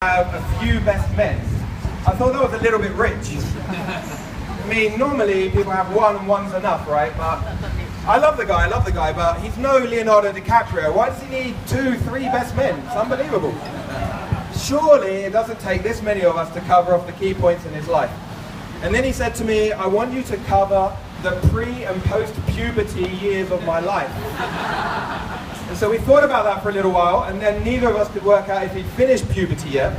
have a few best men. I thought that was a little bit rich. I mean, normally people have one and one's enough, right? But I love the guy, but he's no Leonardo DiCaprio. Why does he need 2, 3 best men? It's unbelievable. Surely it doesn't take this many of us to cover off the key points in his life. And then he said to me, I want you to cover the pre and post-puberty years of my life. And so we thought about that for a little while, and then neither of us could work out if he'd finished puberty yet.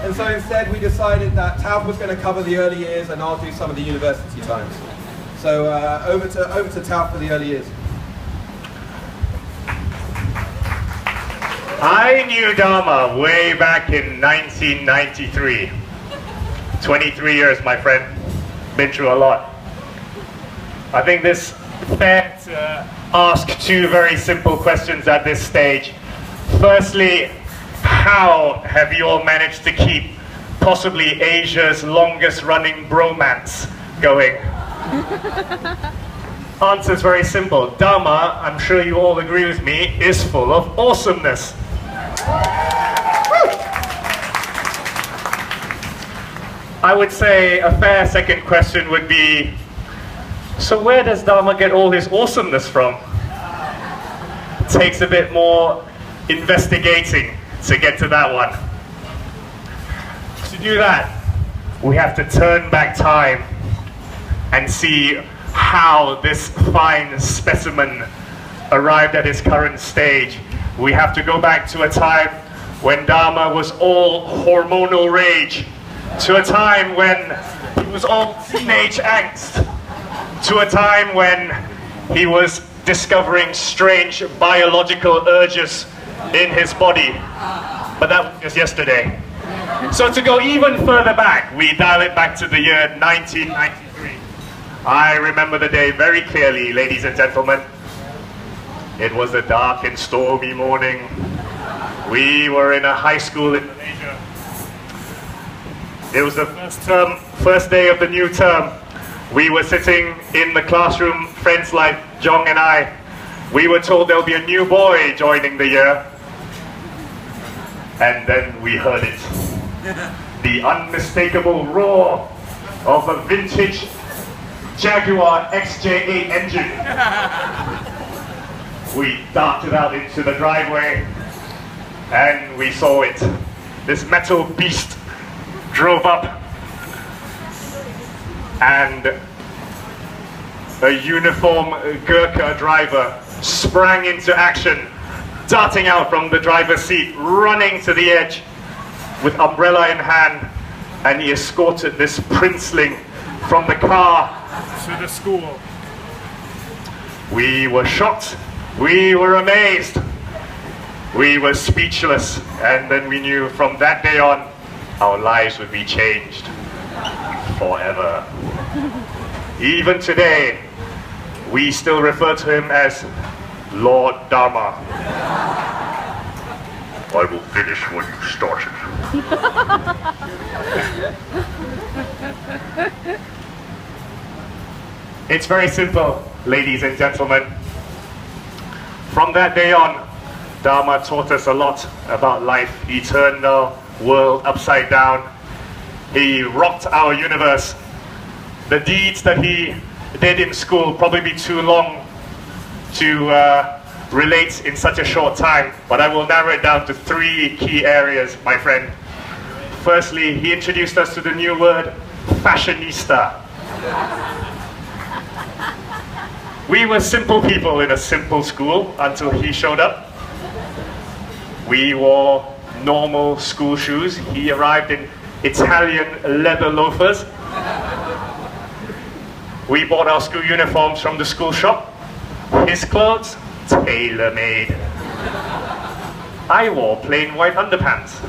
And so instead we decided that Tauf was going to cover the early years and I'll do some of the university times. So over to Tauf for the early years. I knew Dharma way back in 1993. 23 years, my friend. Been through a lot. I think this fair to ask 2 very simple questions at this stage. Firstly, how have you all managed to keep possibly Asia's longest running bromance going? Answer's very simple. Dharma, I'm sure you all agree with me, is full of awesomeness. I would say a fair second question would be, so where does Dharma get all his awesomeness from? It takes a bit more investigating to get to that one. To do that, we have to turn back time and see how this fine specimen arrived at its current stage. We have to go back to a time when Dharma was all hormonal rage, to a time when he was all teenage angst, to a time when he was discovering strange biological urges in his body. But that was just yesterday. So to go even further back, we dial it back to the year 1993. I remember the day very clearly, ladies and gentlemen. It was a dark and stormy morning. We were in a high school in Malaysia. It was the first day of the new term. We were sitting in the classroom, friends like Jong and I. We were told there'll be a new boy joining the year. And then we heard it. The unmistakable roar of a vintage Jaguar XJ8 engine. We darted out into the driveway and we saw it. This metal beast drove up and a uniform Gurkha driver sprang into action, darting out from the driver's seat, running to the edge with umbrella in hand, and he escorted this princeling from the car to the school. We were shocked, we were amazed, we were speechless, and then we knew from that day on our lives would be changed forever. Even today, we still refer to him as Lord Dharma. I will finish what you started. It's very simple, ladies and gentlemen. From that day on, Dharma taught us a lot about life, eternal, world upside down. He rocked our universe. The deeds that he did in school probably be too long to relate in such a short time, but I will narrow it down to 3 key areas, my friend. Firstly, he introduced us to the new word, fashionista. We were simple people in a simple school until he showed up. We wore normal school shoes. He arrived in Italian leather loafers. We bought our school uniforms from the school shop. His clothes, tailor-made. I wore plain white underpants.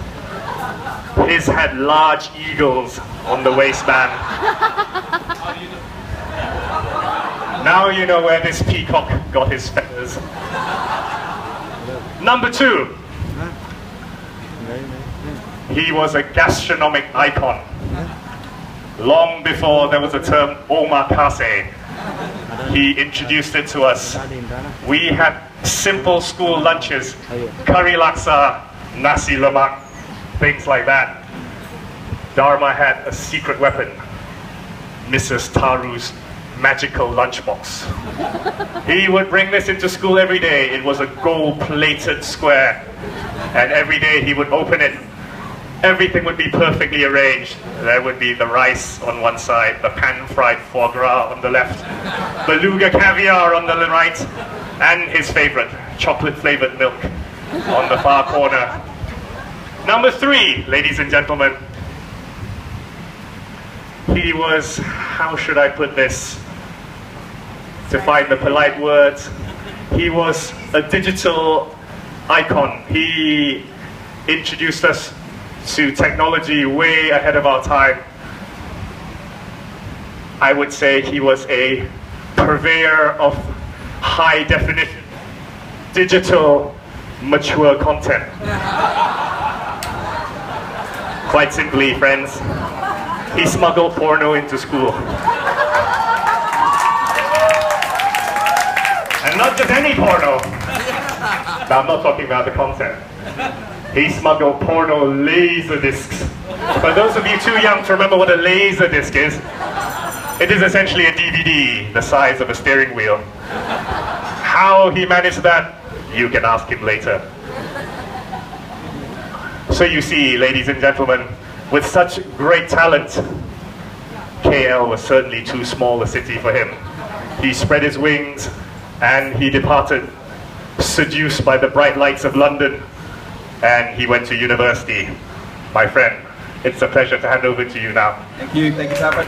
His had large eagles on the waistband. Now you know where this peacock got his feathers. Number 2. He was a gastronomic icon. Long before there was a term omakase, he introduced it to us. We had simple school lunches, curry laksa, nasi lemak, things like that. Dharma had a secret weapon, Mrs. Taru's magical lunchbox. He would bring this into school every day. It was a gold-plated square, and every day he would open it. Everything would be perfectly arranged. There would be the rice on one side, the pan-fried foie gras on the left, beluga caviar on the right, and his favorite, chocolate-flavored milk on the far corner. Number 3, ladies and gentlemen. He was, how should I put this, to find the polite words, he was a digital icon. He introduced us to technology way ahead of our time. I would say he was a purveyor of high definition, digital, mature content. Quite simply, friends, he smuggled porno into school. And not just any porno. Now, I'm not talking about the content. He smuggled porno laser discs. For those of you too young to remember what a laser disc is, it is essentially a DVD the size of a steering wheel. How he managed that, you can ask him later. So you see, ladies and gentlemen, with such great talent, KL was certainly too small a city for him. He spread his wings and he departed, seduced by the bright lights of London, and he went to university. My friend, it's a pleasure to hand over to you now. Thank you, Tauf.